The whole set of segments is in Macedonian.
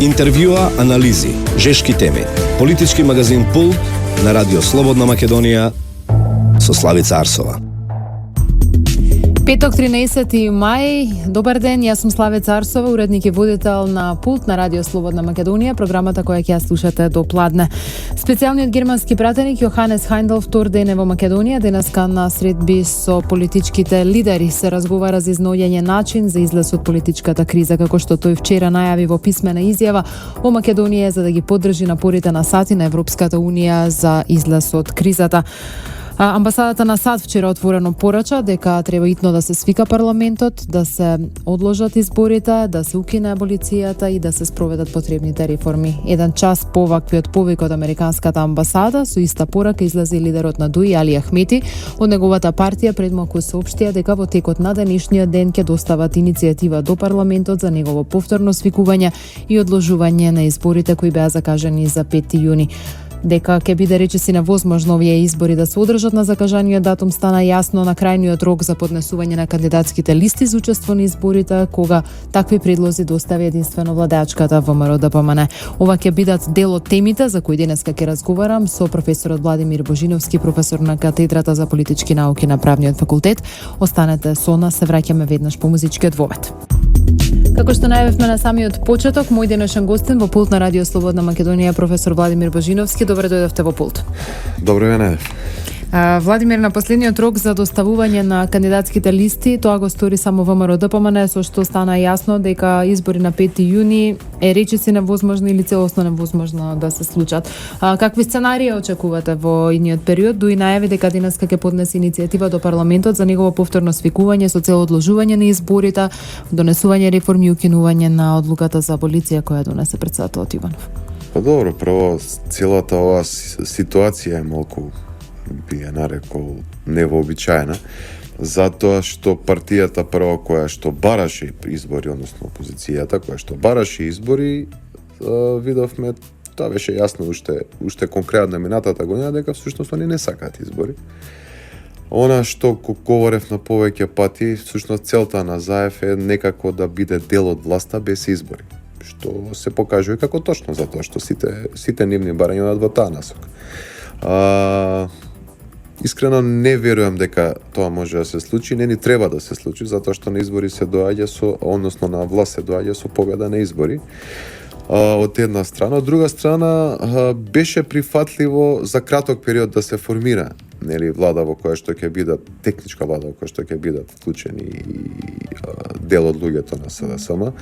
Интервјуа, анализи, жешки теми. Политички магазин Пулт на Радио Слободна Македонија со Славица Арсова. Петок 13 мај, добар ден, јас сум Славица Арсова, уредник и водител на Пулт на Радио Слободна Македонија, програмата која ќе ја слушате до пладне. Специјалниот германски пратеник Јоханес Хајндел втор ден е во Македонија, денеска на средби со политичките лидери се разговара за изнаоѓање начин за излез од политичката криза, како што тој вчера најави во писмена изјава во Македонија за да ги поддржи напорите на САД и на Европската Унија за излез од кризата. Амбасадата на САД вчера отворено порача дека треба итно да се свика парламентот, да се одложат изборите, да се укине аболицијата и да се спроведат потребните реформи. Еден час по ваквиот повик од американската амбасада, со иста порака излезе лидерот на ДУИ Али Ахмети. Од неговата партија пред малку соопштија дека во текот на денешниот ден ќе достават иницијатива до парламентот за негово повторно свикување и одложување на изборите кои беа закажани за 5 јуни. Дека ќе биде речиси невозможно овие избори да се одржат на закажаниот датум стана јасно на крајниот рок за поднесување на кандидатските листи за учество на изборите, кога такви предлози достави единствено владеачката ВМРО-ДПМН. Ова ќе бидат дел од темите за кои денеска ќе разговарам со професорот Владимир Божиновски, професор на катедрата за политички науки на Правниот факултет. Останете со нас, се враќаме веднаш по музичкиот вовет. Како што најавивме на самиот почеток, мој денешен гостин во Пулт на Радио Слободна Македонија професор Владимир Божиновски. Добре дојдовте во Пулт. Добро ве. Владимир, на последниот рок за доставување на кандидатските листи, тоа го стори само ВМРО-ДПМН, со што стана јасно дека избори на 5 јуни е речиси невозможно или целосно невозможно да се случат. Какви сценарии очекувате во идниот период? ДУИ најави дека денеска ќе поднесе иницијатива до парламентот за негово повторно свикување со цел одложување на изборите, донесување реформи и укинување на одлуката за аболиција која донесе претседателот Иванов. Па добро, прво целата оваа ситуација е малку би ја нарекол невообичаена, затоа што партијата прво која што бараше избори, односно опозицијата која што бараше избори, видовме, тоа беше јасно уште конкретно минатата година дека всушност они не сакаат избори. Она што говорев на повеќе пати, всушност целта на ЗАЕФ е некако да биде дел од власта без избори, што се покажува како точно, затоа што сите нивни барања одат во таа насока. Искрено не верувам дека тоа може да се случи, не ни треба да се случи, затоа што на избори се доаѓа односно на власт се доаѓа со победа на избори. Од една страна, од друга страна беше прифатливо за краток период да се формира, влада во која што ќе бидат техничка влада во која што ќе бидат вклучени и дел од луѓето на СДСМ,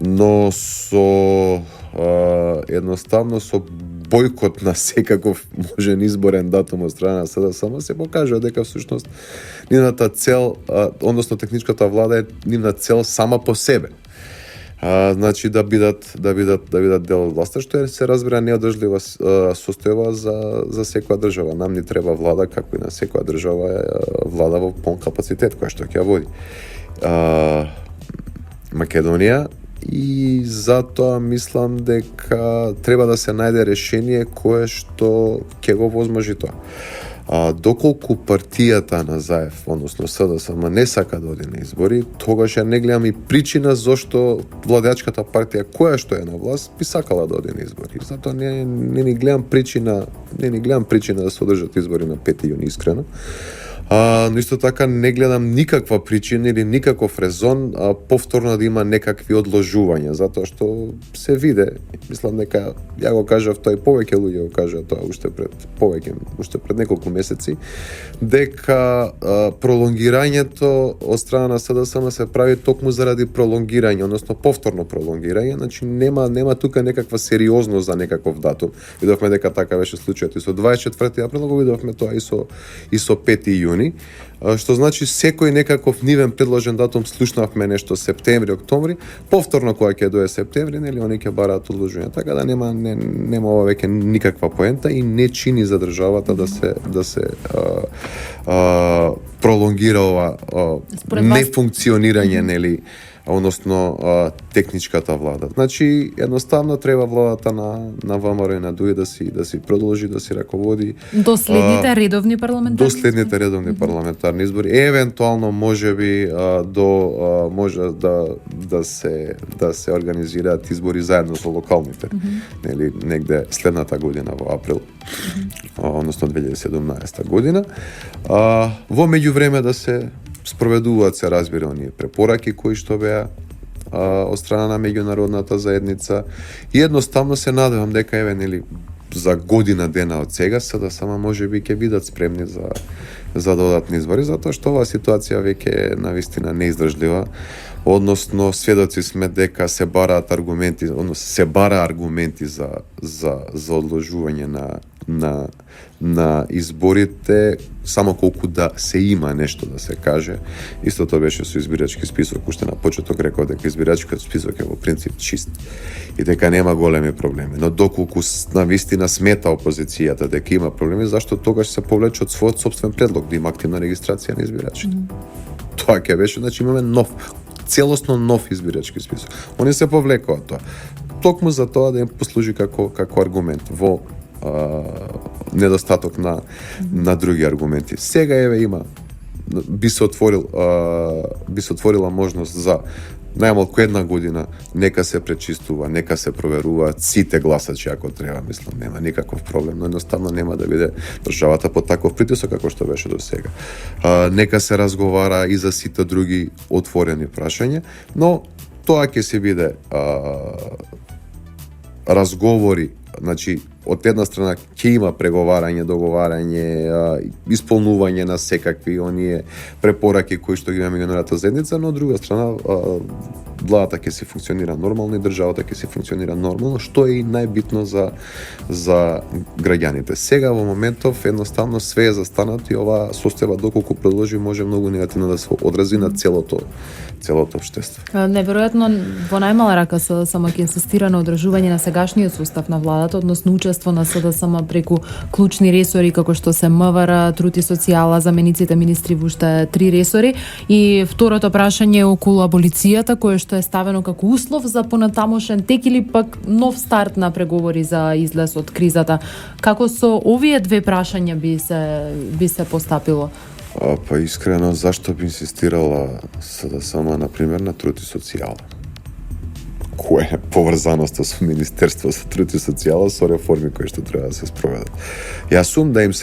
но со едноставно со бојкот на секаков можен изборен датум од страна на СДСМ се покажува дека всушност нивната цел, односно техничката влада е нивна цел сама по себе. Значи да бидат дел од власта, што се разбира неодржлива состојба за секоја држава. Нам ни треба влада како и на секоја држава влада во полн капацитет која што ќе ја води Македонија, и затоа мислам дека треба да се најде решение кое што ќе го возможи тоа. Доколку партијата на ЗАЕФ, односно СДСМ, не сака да оди на избори, тогаш ја не гледам и причина зошто владеачката партија која што е на власт би сакала да оди на избори. Затоа не ни гледам причина да се одржат избори на 5 јуни, искрено. Но исто така не гледам никаква причина или никаков резон повторно да има некакви одложувања, затоа што се виде, мислам дека ја го кажав тоа и повеќе луѓе го кажа тоа уште пред неколку месеци, дека пролонгирањето од страна на СДСМ се прави токму заради пролонгирање, односно повторно пролонгирање, значи нема тука некаква сериозност за некаков датум. Видовме дека така беше случајот и со 24 април, го видовме тоа и со 5 јуни. Што значи секој некаков нивен предложен датум, слушнавме нешто септември, октомври, повторно кога ќе дое септември, они ќе бараат одложување. Така да нема ова веќе никаква поента и не чини за државата да се пролонгира ова нефункционирање односно техничката влада. Значи едноставно треба владата на ВМРО и на ДУИ да си продолжи да си раководи до следните редовни парламентарни избори. Евентуално можеби може да се организираат избори заедно со локалните. Нели негде следната година во април. Односно 2017 година. Во меѓувреме да се спроведуваат, се разбира, оние препораки кои што беа од страна на меѓународната заедница и едноставно се надевам дека нели за година дена од сега СДСМ можеби ќе бидат спремни за додатни избори, затоа што оваа ситуација веќе е навистина неиздржлива. Односно сведоци сме дека се бараат аргументи, се бара аргументи за одложување на изборите, само колку да се има нешто да се каже. Истото беше со избирачки список, уште на почеток реков дека избирачкиот список е во принцип чист и дека нема големи проблеми. Но доколку навистина смета опозицијата дека има проблеми, зашто тогаш се повлече од својот сопствен предлог да има активна регистрација на избирачите. Тоа ќе беше, значи имаме целосно нов избирачки список. Они се повлекоа тоа. Токму за тоа да им послужи како аргумент во недостаток на други аргументи. Сега би се отворила можност за најмалку една година нека се пречистува, нека се проверуваат сите гласачи ако треба, мислам, нема никаков проблем, но едноставно нема да биде државата под таков притисок како што беше до сега. Нека се разговара и за сите други отворени прашања, но тоа ќе се биде разговори, значи од една страна ќе има преговарање, договарање, исполнување на секакви оние препораки кои што ги има меѓународната заедница, но од друга страна владата ќе се функционира нормално и државата ќе се функционира нормално, што е и најбитно за граѓаните. Сега во моментов едноставно све е застанато и оваа состојба доколку продолжи може многу негативно да се одрази на целото општество. Неверојатно во најмала рака само ќе инсистира на одржување на сегашниот состав на владата, односно учество на СДСМ преку клучни ресори како што се МВР, труд и социјала, замениците министри во уште 3 ресори и второто прашање е околу аболицијата кое што е ставено како услов за понатамошен тек или пак нов старт на преговори за излез од кризата. Како со овие две прашања би се постапило? Па искрено, зашто би инсистирала СДСМ, например, на труд и социјала? Која е поврзаноста со Министерство за труд и социјала со реформи кои што треба да се спроведат? Јас сум да им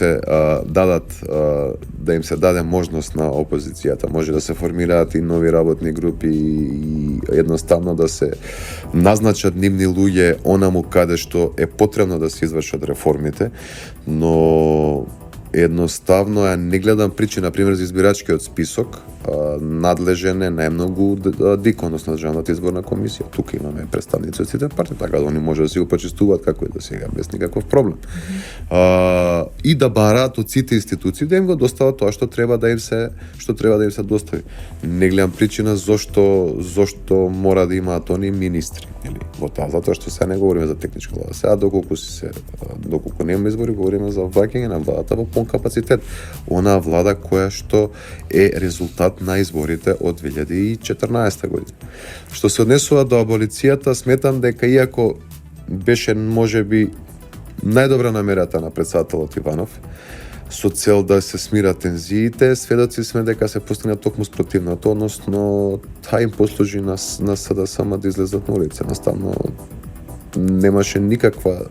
се даде можност на опозицијата, може да се формираат и нови работни групи и едноставно да се назначат нивни луѓе онаму каде што е потребно да се извршат реформите, но едноставно ја не гледам причина, например, за избирачкиот список, надлежен е најмногу ДИК, односно Државната изборна комисија. Тука имаме представници од сите партии, така да они може да си го почистуваат како и до сега, без никаков проблем. И да бараат од сите институции да им го достават тоа што треба да им се достави. Не гледам причина зошто мора да имаат они министри, или во тоа, затоа што сега не говориме за техничка влада. Сега доколку нема избори, говориме за враќање на владата во пон капацитет. Онаа влада која што е резултат на изборите од 2014 година. Што се однесува до аболицијата, сметам дека иако беше можеби најдобра намерата на председателот Иванов со цел да се смират тензиите, сведоци сме дека се постигна токму спротивното, односно таа им послужи на СДСМ да излезат на улица. Наставно немаше никаква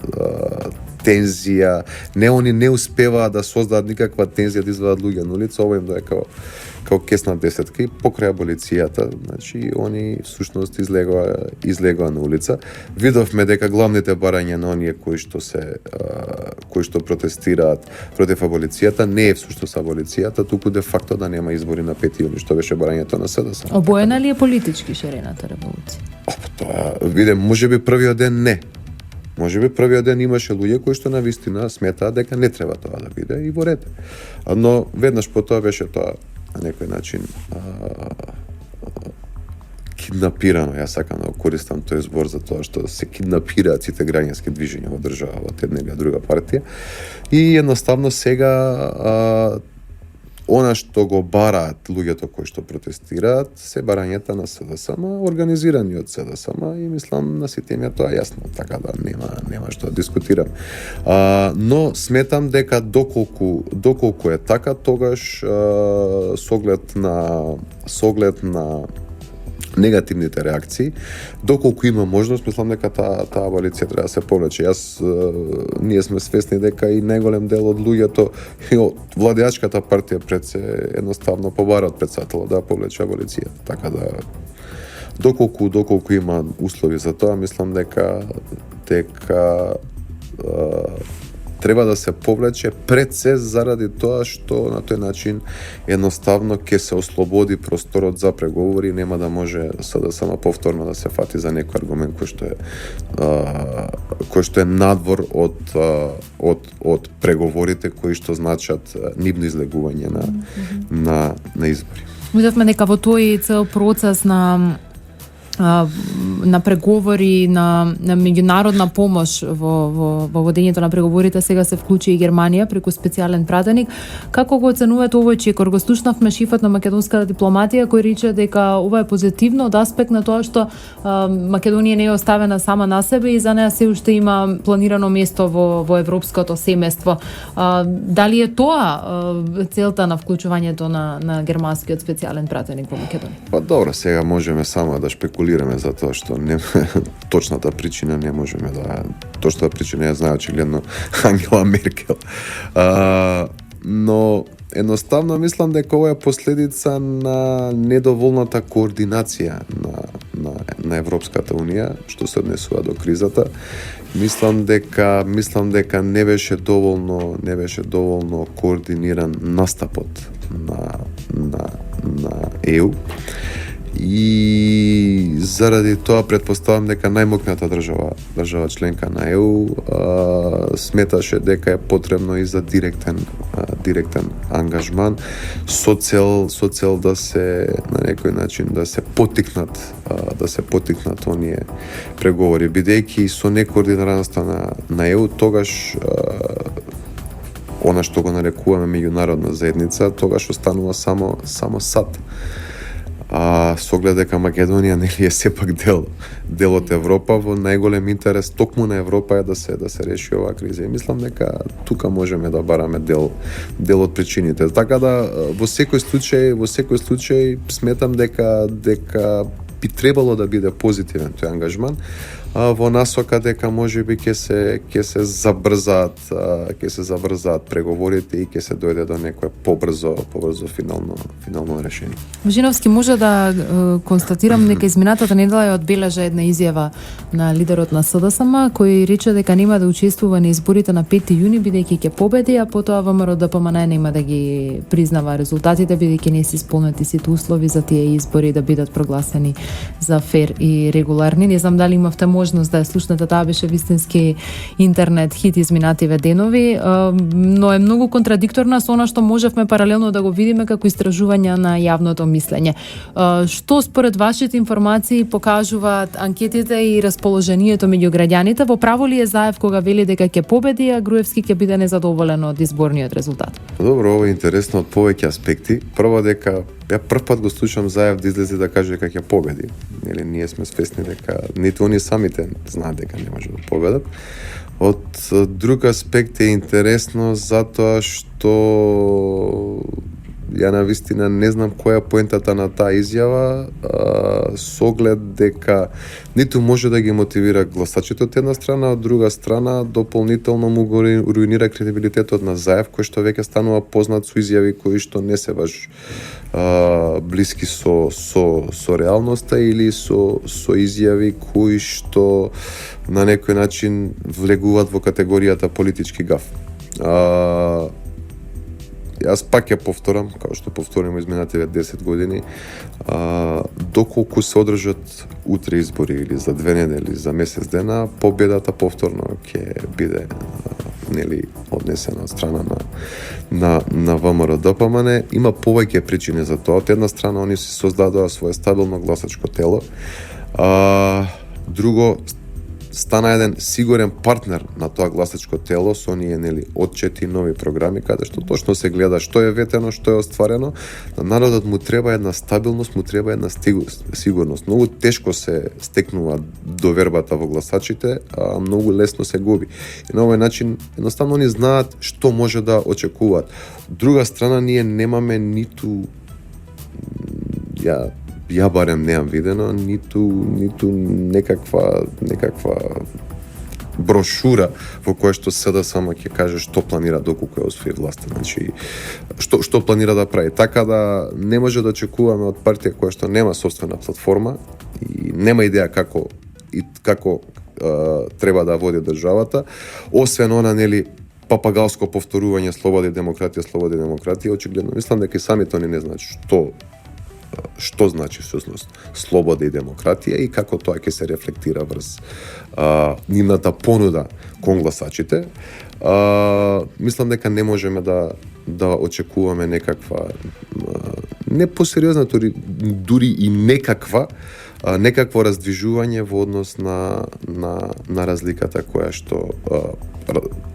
тензија, они не успеваа да создадат никаква тензија да извадат луѓе на улица, ова им да е као кесна десетка и покрај аболицијата, значи они всушност излегоа на улица. Видовме дека главните барања на оние кои што протестираат против аболицијата не е всушност аболицијата, туку де факто да нема избори на 5 јуни, што беше барањето на СДСМ. Обоена ли е политички ширената револуција? Тоа, можеби првиот ден не. Можеби првиот ден имаше луѓе кои што навистина сметаат дека не треба тоа да биде и во ред. Но веднаш по тоа беше тоа на некој начин киднапирано. Јас сакам да користам тој збор за тоа што се киднапираат сите граѓански движења во држава од една или друга партија и едноставно сега она што го бараат луѓето кои што протестираат се барањата на СДСМ, организирани од СДСМ, и мислам на сите им е тоа јасно, така да нема што да дискутирам. Но сметам дека доколку е така, тогаш со оглед на негативните реакции, доколку има можност, мислам дека таа аболиција треба да се повлече. Ние сме свесни дека и најголем дел од луѓето и од владеачката партија пред се едноставно побарат председателот да повлече аболиција. Така да доколку има услови за тоа, мислам дека треба да се повлече пред се заради тоа што на тој начин едноставно ќе се ослободи просторот за преговори, нема да може само повторно да се фати за некој аргумент кој што е надвор од преговорите кои што значат нивно излегување на избори. Видовме дека во тој цел процес на преговори, на меѓународна помош во водењето на преговорите сега се вклучи и Германија преку специјален пратеник. Како го оценувате овој чекор? Го слушнавме шефот на македонската дипломатија кој рече дека ова е позитивно од аспект на тоа што Македонија не е оставена сама на себе и за неа се уште има планирано место во европското семејство. Дали е тоа целта на вклучувањето на германскиот специјален пратеник во Македонија? Па добро, сега можеме само да шпекулираме за тоа што точната причина не можеме да... Точната причина ја знае очигледно Ангела Меркел. Но едноставно мислам дека ова е последица на недоволната координација на Европската Унија што се однесува до кризата. Мислам дека не беше доволно координиран настапот на ЕУ. И заради тоа претпоставам дека најмокната држава членка на ЕУ сметаше дека е потребно и за директен ангажман со цел да се на некој начин да се поттикнат оние преговори, бидејќи со некоординираноста на ЕУ тогаш она што го нарекуваме меѓународна заедница тогаш останува само САД. Со оглед дека Македонија нели е сепак дел од Европа, во најголем интерес токму на Европа е да се реши оваа криза. И мислам дека тука можеме да бараме дел од причините. Така да во секој случај сметам дека би требало да биде позитивен тој ангажман, во насока дека можеби ќе се забрзаат преговорите и ќе се дојде до некое побрзо финално решение. Божиновски, може да констатирам дека изминатата недела ја одбележа една изјава на лидерот на СДСМ кој рече дека нема да учествува на изборите на 5 јуни бидејќи ќе победи, а потоа ВМРО ДПМН нема да ги признава резултатите бидејќи не се исполнети сите услови за тие избори да бидат прогласени за фер и регуларни. Не знам дали имавте можност да ја слушнете, таа беше вистински интернет хит изминативе денови, но е многу контрадикторна со она што можевме паралелно да го видиме како истражувања на јавното мислење. Што според вашите информации покажуваат анкетите и расположението меѓу граѓаните? Во право ли е Заев кога вели дека ќе победи, а Груевски ќе биде незадоволен од изборниот резултат? Добро, ова е интересно од повеќе аспекти. Прво дека ја прв пат го слушам Заев да излезе да каже дека ќе победи. Или ние сме свесни дека ниту они самите знаат дека не може да победат. Од друг аспект е интересно затоа што ја навистина не знам која е поентата на таа изјава, со оглед дека ниту може да ги мотивира гласачите од една страна, од друга страна дополнително му го руинира кредибилитетот на Заев, кој што веќе станува познат со изјави кои што не се баш блиски со реалноста или со изјави кои што на некој начин влегуваат во категоријата политички гаф. Јас пак ја повторам, како што повторим изминативе 10 години, доколку се одржат утре избори или за 2 недели, за месец дена, победата повторно ќе биде однесена од страна на ВМРО ДПМН. Има повеќе причини за тоа. Од една страна, они се создадоа свое стабилно гласачко тело. Друго, стана еден сигурен партнер на тоа гласачко тело со оние нели отчети, нови програми каде што точно се гледа што е ветено, што е остварено. На народот му треба една стабилност, му треба една сигурност. Многу тешко се стекнува довербата во гласачите, а многу лесно се губи. И на овој начин едноставно они знаат што може да очекуваат. Од друга страна ние немаме ниту ја барем неам видено ниту некаква брошура во која што СДСМ ќе каже што планира доколку ја освои власта, значи што планира да прави. Така да не може да очекуваме од партија која што нема сопствена платформа и нема идеја како треба да води државата, освен она нели папагалско повторување слобода и демократија, очигледно мислам дека и самите они не знаат што значи всушност слобода и демократија и како тоа ќе се рефлектира врз нивната понуда кон гласачите. Мислам дека не можеме да очекуваме некаква не посериозна, дури и некакво раздвижување во однос на разликата која што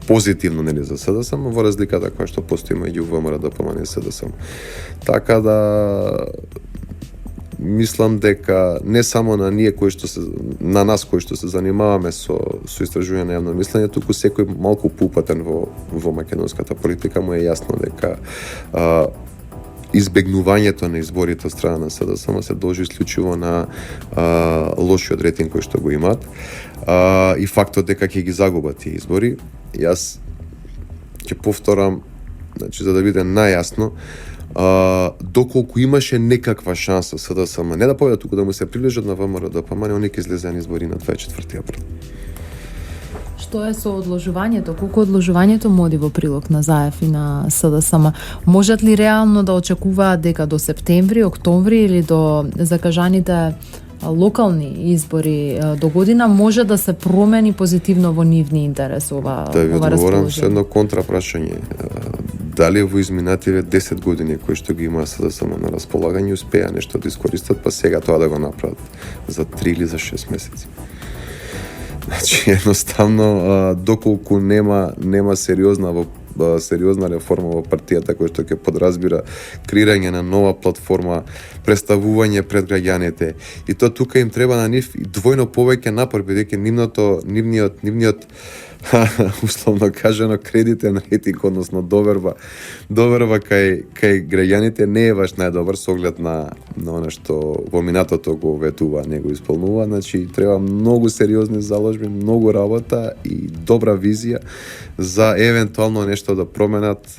позитивно нели за СДСМ, во разликата која што постои меѓу ВМРО, ДПМН и СДСМ. Така да мислам дека не само на нас кои што се занимаваме со истражување на јавно мислење, туку секој малку поупатен во македонската политика му е јасно дека избегнувањето на изборите од страна на СДСМ се должи исклучиво на лошиот рейтинг кој што го имаат и фактот дека ќе ги загубат тие избори. Јас ќе повторам, значи за да биде најасно, доколку имаше некаква шанса СДСМ не да победа, туку да му се приближат на ВМРО, ДПМН, они ќе излезеа на избори на 24 април. Што е со одложувањето? Колку одложувањето моди во прилог на ЗАЕФ и на СДСМ? Можат ли реално да очекуваат дека до септември, октомври или до закажаните локални избори до година може да се промени позитивно во нивни интерес ова расположение? Да ви одговорам со едно контрапрашање. Дали во изминативе 10 години кои што ги има СДСМ на располагање успеа нешто да искористат, па сега тоа да го направат за 3 или за 6 месеци? Значи, едноставно, доколку нема сериозна реформа во партијата која што ќе подразбира креирање на нова платформа, представување пред граѓаните, и то тука им треба на нив двојно повеќе напор, бидејќи нивниот условно кажано кредитен рейтинг, односно доверба кај граѓаните не е баш најдобар со оглед на она што во минатото го ветува, не го исполнува. Значи треба многу сериозни заложби, многу работа и добра визија за евентуално нешто да променат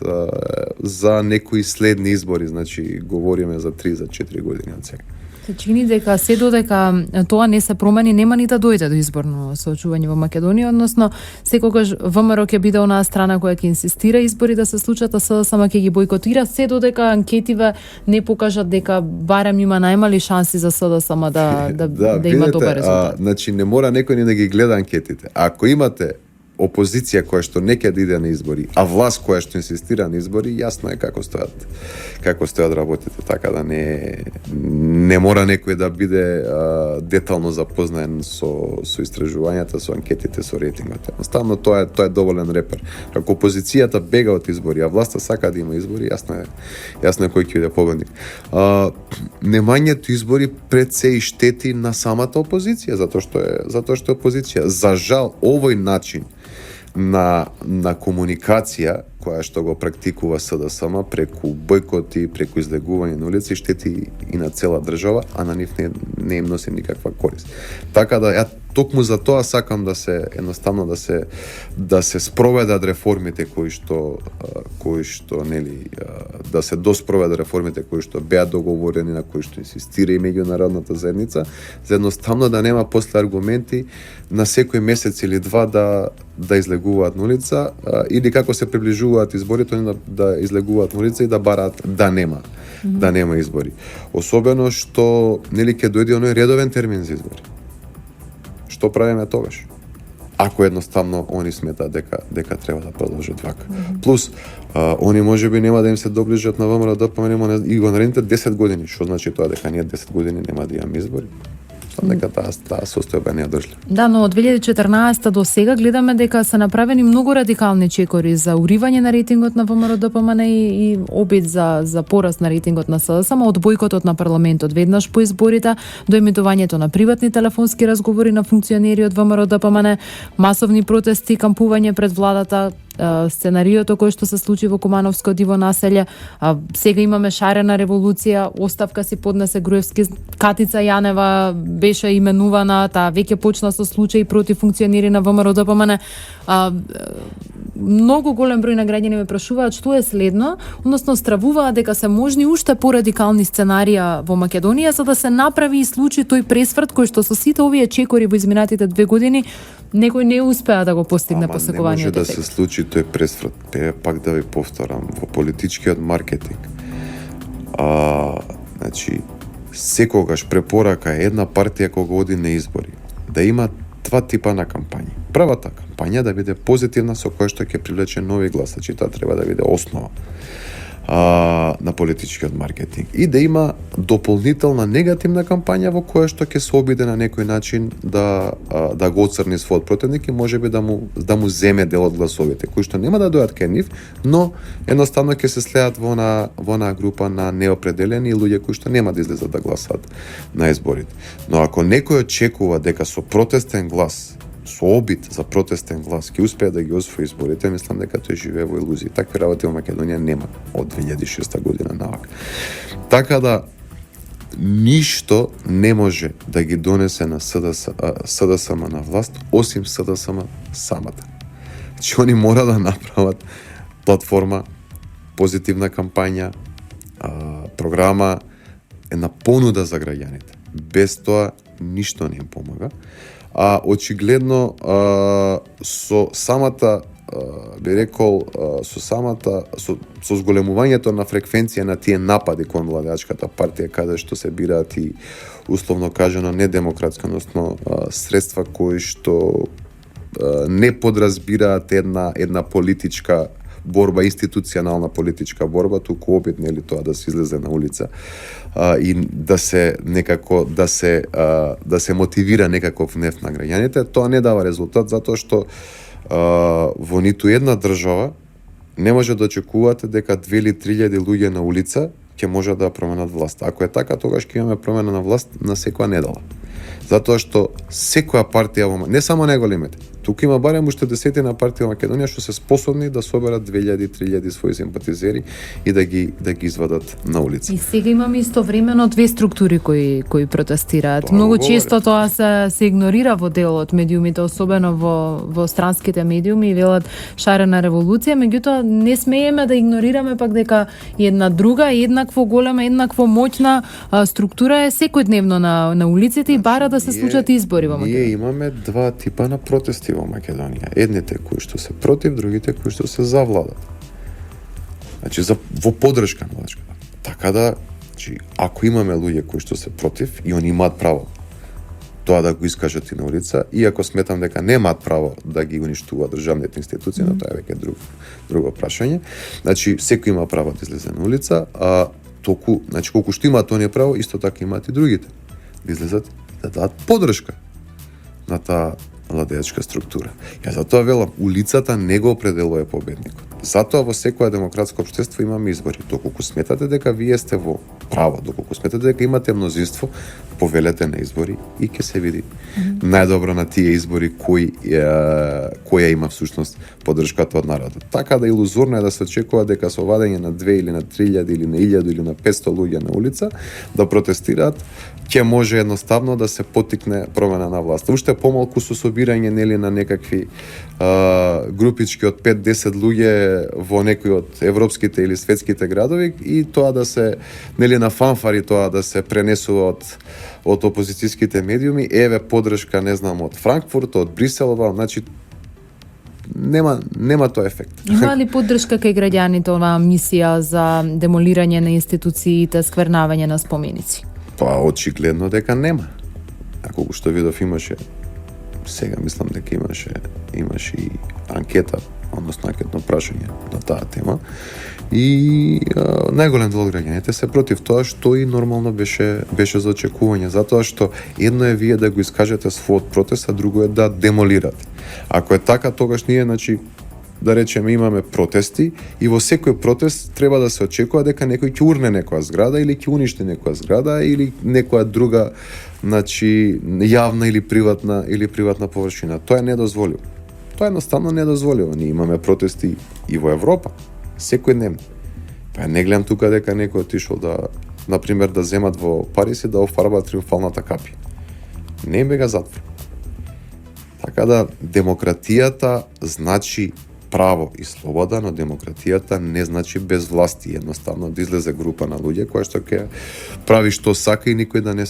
за некои следни избори, значи говориме за 3 за 4 години од сега. Се чини дека се додека тоа не се промени, нема ни да дојде до изборно соочување во Македонија, односно секогаш ВМРО ќе биде онаа страна која ќе инсистира избори да се случат, а СДСМ ќе ги бойкотира, се додека анкетиве не покажат дека барем има најмали шанси за СДСМ да има добар резултат. Значи не мора некој ни да ги гледа анкетите. Ако имате опозиција која што не ќе да иде на избори, а власт која што инсистира на избори, јасно е како стојат работите, така да не мора некој да биде детално запознаен со истражувањата, со анкетите, со рейтингот. Едноставно тоа е доволен репер. Ако опозицијата бега од избори, а власта сака да има избори, јасно е кој ќе биде победник. Немањето избори пред се и штети на самата опозиција, затоа што е опозиција. За жал, овој начин на комуникација која што го практикува СДСМ преку бойкоти, преку излегување на улици, штети и на цела држава, а на нив не им носи никаква корист. Така да ја токму за тоа сакам да се едноставно да се спроведат реформите кои што нели да се доспроведат реформите кои што беа договорени, на кои што инсистира и меѓународната заедница, за едноставно да нема после аргументи на секој месец или два да излегуваат на улица или како се приближуваат изборите да излегуваат на улица и да бараат да нема избори. Особено што нели ќе дојде оној редовен термин за избори. Што правиме тогаш? Ако едноставно они сметаат дека треба да продолжат вака. Плюс, они можеби нема да им се доближат на ВМРО, ДПМН и го наредните 10 години. Што значи тоа дека ние 10 години нема да имаме избори? мислам дека таа состојба не одржлива. Да, но од 2014 до сега гледаме дека се направени многу радикални чекори за уривање на рейтингот на ВМРО-ДПМН и обид за пораст на рейтингот на СДСМ, од бојкотот на парламентот веднаш по изборите до емитувањето на приватни телефонски разговори на функционери од ВМРО-ДПМН, масовни протести, кампување пред владата, сценариото кој што се случи во Кумановско диво населје, сега имаме шарена револуција, оставка си поднесе Груевски, Катица Јанева беше именувана, таа веќе почна со случаи против функционери на ВМРО-ДПМН. Многу голем број на граѓани ме прашуваат што е следно, односно стравуваат дека се можни уште порадикални сценарија во Македонија за да се направи и случи тој пресврт кој што со сите овие чекори во изминатите 2 години некој не успеа да го постигне посекувањето. Не може да се случи тој пресврт. Пак да ви повторам, во политичкиот маркетинг. Значи, секогаш препорака е една партија кога оди на избори да има два типа на кампањи. Првата кампања да биде позитивна со која што ќе привлече нови гласачи, таа треба да биде основа на политичкиот маркетинг и да има дополнителна негативна кампања во која што ќе се обиде на некој начин да го оцрни својот противник и можеби да му земе дел од гласовите кои што нема да дојдат кај нив, но едноставно ќе се слеат во на група на неопределени луѓе кои што нема да излезат да гласат на изборите. Но ако некој очекува дека со протестен глас, со обид за протестен глас ќе успее да ги освои изборите, мислам дека тој живее во илузии. Такви работи во Македонија нема од 2006 година навак. Така да ништо не може да ги донесе на СДСМ на власт, осим СДСМ самата. Че они мора да направат платформа, позитивна кампања, програма, една понуда за граѓаните. Без тоа ништо не им помага. Очигледно со самата би рекол со зголемувањето на фреквенција на тие напади кон владеачката партија каде што се бираат и условно кажано недемократски, односно средства кои што не подразбираат една политичка борба, институционална политичка борба, туку обид нели тоа да се излезе на улица и да се некако да се мотивира некаков гнев на граѓаните, тоа не дава резултат затоа што во ниту една држава не може да очекувате дека 2 или 3 000 луѓе на улица ќе можат да променат власт. Ако е така, тогаш ќе имаме промена на власт на секоја недела. Затоа што секоја партија не само најголемите, туку има барем уште десетина партии во Македонија што се способни да соберат 2000-3000 своји симпатизери и да ги извадат на улица. И сега имаме истовремено две структури кои протестираат. Тоа Многу говори. често тоа се игнорира во дел од медиумите, особено во странските медиуми, велат шарена револуција, меѓутоа не смееме да игнорираме пак дека една друга, еднакво голема, еднакво моќна структура е секојдневно на улиците и бара да се случат избори во Македонија. Ние имаме два типа на протести во Македонија. Едните кои што се против, другите кои што се за владата. Значи во поддршка на владачката. Така да, значи, ако имаме луѓе кои што се против и они имаат право тоа да го искажат и на улица, и ако сметам дека немаат право да ги уништуваат државните институции, но тоа е веќе друго прашање. Значи секој има право да излезе на улица, значи колку што имаат оние право, исто така имаат и другите да излезат и да дадат поддршка на таа владеачка структура. Ја затоа велам, улицата не го определува победникот. Затоа во секоја демократско општество имаме избори. Доколку сметате дека вие сте во право, доколку сметате дека имате мнозинство, повелете на избори и ќе се види најдобро на тие избори која има всушност поддршката од народот. Така да илузорно е да се очекува дека со вадење на 2 или на 3000 или на 1000 или на 500 луѓе на улица да протестираат, ќе може едноставно да се потикне промена на власт. Уште помалку со собирање нели на некакви групички од 5-10 луѓе во некои од европските или светските градови и тоа да се нели на фанфари тоа да се пренесува од опозицијските медиуми, еве поддршка не знам од Франкфурт, од Брисел, значи нема тој ефект. Има ли поддршка кај граѓаните оваа мисија за демолирање на институциите, сквернавање на споменици? Па очигледно дека нема. А колку што видов имаше, сега мислам дека имаше и анкета односно анкетно прашање на таа тема. И најголем дел од граѓаните се против тоа, што и нормално беше за очекување, затоа што едно е вие да го искажете својот протест, а друго е да демолирате. Ако е така, тогаш ние, значи, да речеме, имаме протести и во секој протест треба да се очекува дека некој ќе урне некоја зграда или ќе уништи некоја зграда или некоја друга, значи, јавна или приватна површина. Тоа е недозволиво. Тоа е едноставно недозволиво. Ние имаме протести и во Европа, секојдневно. Па не гледам тука дека некој отишол да, например, да земат во Париз и да офарбаат триумфалната капија. Не ме га затвор. Така да, демократијата значи право и слобода, но демократијата не значи безвласти, едноставно да излезе група на луѓе која што ќе прави што сака и никој да не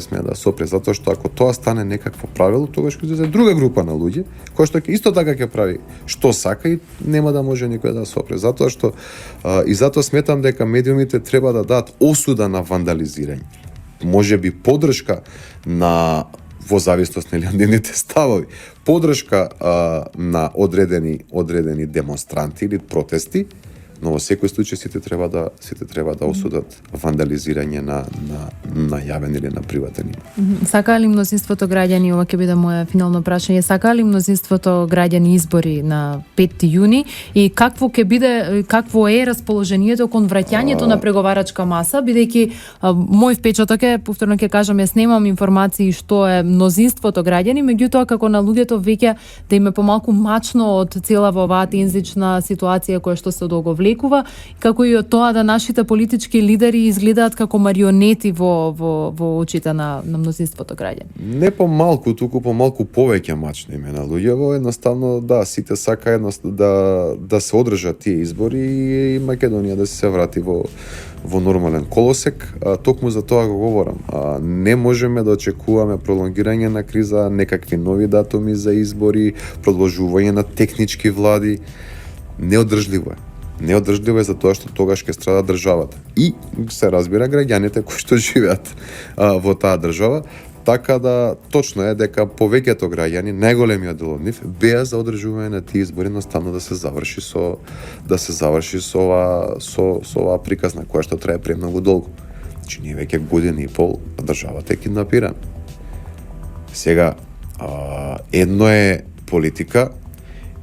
сме да сопре, затоа што ако тоа стане некакво правило, тогаш ќе излезе друга група на луѓе која што ќе исто така ќе прави што сака и нема да може никој да сопре, затоа што и затоа сметам дека медиумите треба да дадат осуда на вандализирање. Можеби поддршка на во зависност од нивните ставови, поддршка на одредени демонстранти или протести, но во секој случај сите треба да осудат вандализирање на јавен или на приватен име. Сакаа ли мнозинството граѓани, ова ќе биде моја финално прашање, сакаа ли мнозинството граѓани избори на 5 јуни и какво е расположението кон враќањето на преговарачка маса, бидејќи мој впечаток е, повторно ќе кажам, јас немам информации што е мнозинството граѓани, меѓутоа како на луѓето веќе да им е помалку мачно од целава оваа тензична ситуација која што се договлекува, како и од тоа да нашите политички лидери изгледаат како марионети во очите на мнозинството граѓани. Не помалку, туку помалку повеќе мачни име на луѓево, едноставно да, сите сака да се одржат тие избори и Македонија да се врати во нормален колосек. Токму за тоа го говорам. Не можеме да очекуваме пролонгирање на криза, некакви нови датуми за избори, продолжување на технички влади. Неодржливо е. Неодржливо е затоа што тогаш ќе страда државата. И се разбира граѓаните кои што живеат во таа држава. Така да, точно е дека повеќето граѓани, најголемиот дел од нив, беа за одржување на тие избори, едноставно да се заврши со оваа приказна која што трае премногу долго. Значи ние веќе година и пол државата е киднапирана. Сега, едно е политика,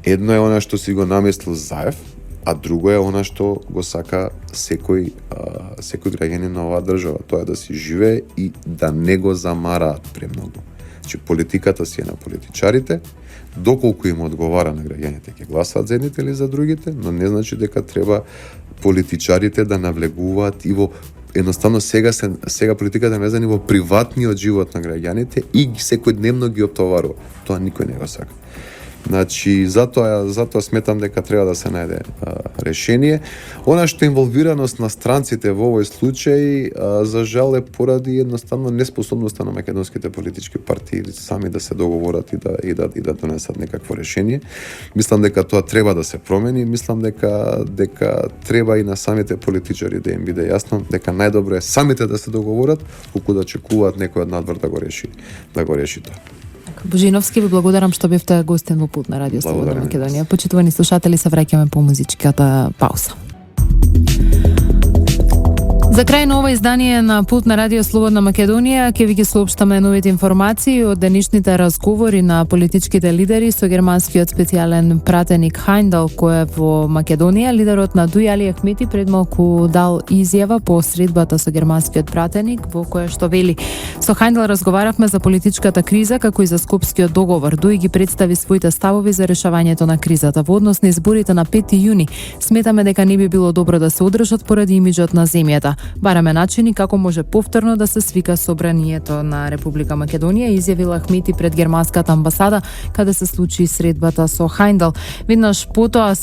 едно е она што си го намислил Заев, а друго е она што го сака секој граѓанин на оваа држава, тоа е да си живее и да не го замараат премногу. Значи политиката си е на политичарите, доколку им одговара на граѓаните ќе гласаат за едните или за другите, но не значи дека треба политичарите да навлегуваат и во едноставно сега политиката влезени во приватниот живот на граѓаните и секојдневно ги оптоварува. Тоа никој не го сака. Значи, затоа сметам дека треба да се најде решение. Она што е инволвираност на странците во овој случај, за жал е поради едноставно неспособноста на македонските политички партии сами да се договорат и да донесат некакво решение. Мислам дека тоа треба да се промени, мислам дека треба и на самите политичари да им биде јасно дека најдобро е самите да се договорат, колку да чекуваат некој од надвор да го реши тоа. Божиновски, ви благодарам што бевте гостин во Пулт на Радио Слободна Македонија. Почитувани слушатели, се враќаме по музичката пауза. За крај на ова издание на Пулт на Радио Слободна Македонија ќе ви ги соопштаме новите информации од денешните разговори на политичките лидери со германскиот специјален пратеник Хайндал кој е во Македонија. Лидерот на ДУИ Али Ахмети пред малку дал изјава по средбата со германскиот пратеник во која што вели: со Хайндал разговаравме за политичката криза како и за Скопскиот договор. ДУИ ги представи своите ставови за решавањето на кризата во однос на изборите на 5 јуни. Сметаме дека не би било добро да се одржат поради имиџот на земјата. Бараме начини како може повторно да се свика собранието на Република Македонија, изјавила Ахмети пред германската амбасада каде се случи средбата со Хайндал. Веднаш потоа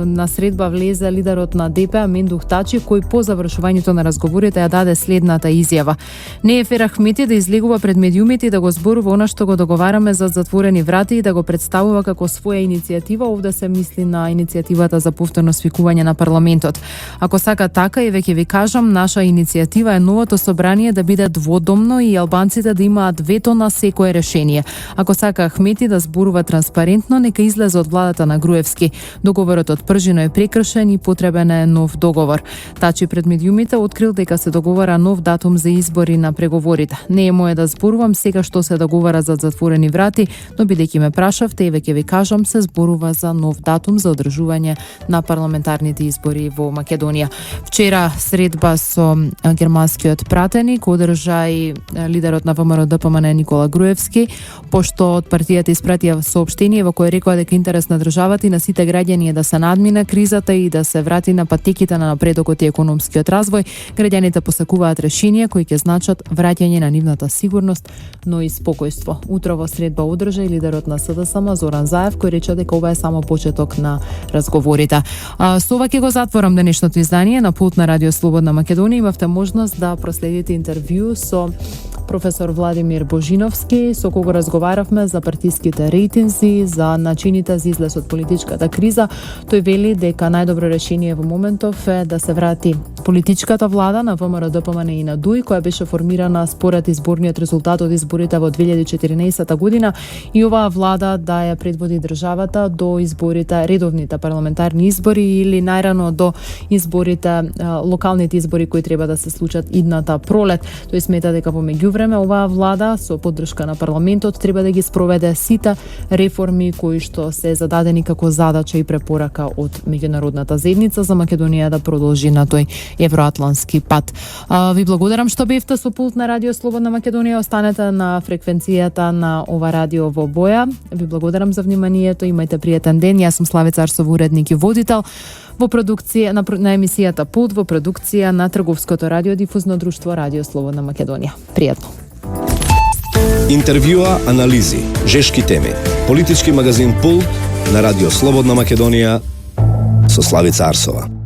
на средба влезе лидерот на ДП Мендух Тачи, кој по завршувањето на разговорите ја даде следната изјава: не е фер Ахмети да излегува пред медиумите и да го зборува она што го договараме за затворени врати и да го представува како своја иницијатива. Овде се мисли на иницијативата за повторно свикување на парламентот. Ако сака така и веќе ви кажам, наша иницијатива е новото собрание да биде дводомно и албанците да имаат вето на секое решение. Ако сака Ахмети да зборува транспарентно, нека излезе од владата на Груевски. Договорот од Пржино е прекршен и потребен е нов договор. Тачи пред медиумите открил дека се договара нов датум за избори на преговорите. Не е мое да зборувам сега што се договара за затворени врати, но бидејќи ме прашавте, и веќе ви кажам, се зборува за нов датум за одржување на парламентарните избори во Македонија. Вчера средба со германскиот пратеник одржа и лидерот на ВМРО ДПМН Никола Груевски, пошто од партијата испратија соопштение во кое рекоа дека интерес на државата и на сите граѓани е да се надмине кризата и да се врати на патеките на напредокот и економскиот развој. Граѓаните посакуваат решенија кои ќе значат враќање на нивната сигурност, но и спокојство. Утро во средба одржа и лидерот на СДСМ Зоран Заев, кој рече дека ова е само почеток на разговорите. Со ова ќе го затворам денешното издание. На пулт на Радио Слободна Македонија имавте можност да проследите интервју со професор Владимир Божиновски, со кого разговаравме за партиските рейтинзи, за начините за излез од политичката криза. Тој вели дека најдобро решение во моментов е да се врати политичката влада на ВМРО ДПМН и на ДУИ, која беше формирана според изборниот резултат од изборите во 2014 година, и оваа влада да ја предводи државата до изборите, редовните парламентарни избори или најрано до изборите, локалните избори кои треба да се случат идната пролет. Тој смета дека во меѓувреме оваа влада со поддршка на парламентот треба да ги спроведе сите реформи кои што се зададени како задача и препорака од меѓународната заедница за Македонија да продолжи на тој евроатлански пат. Ви благодарам што бевте со пулт на Радио Слободна Македонија. Останете на фреквенцијата на ова радио во Боја. Ви благодарам за вниманието. Имајте пријатен ден. Јас сум Славе Царсов, уредник и водител во продукција на емисијата Пулт, во продукција на Трговското радиодифузно друштво Радио Слободна Македонија. Пријатно. Интервјуа, анализи, жешки теми. Политички магазин Пулт на Радио Слободна Македонија со Славица Арсова.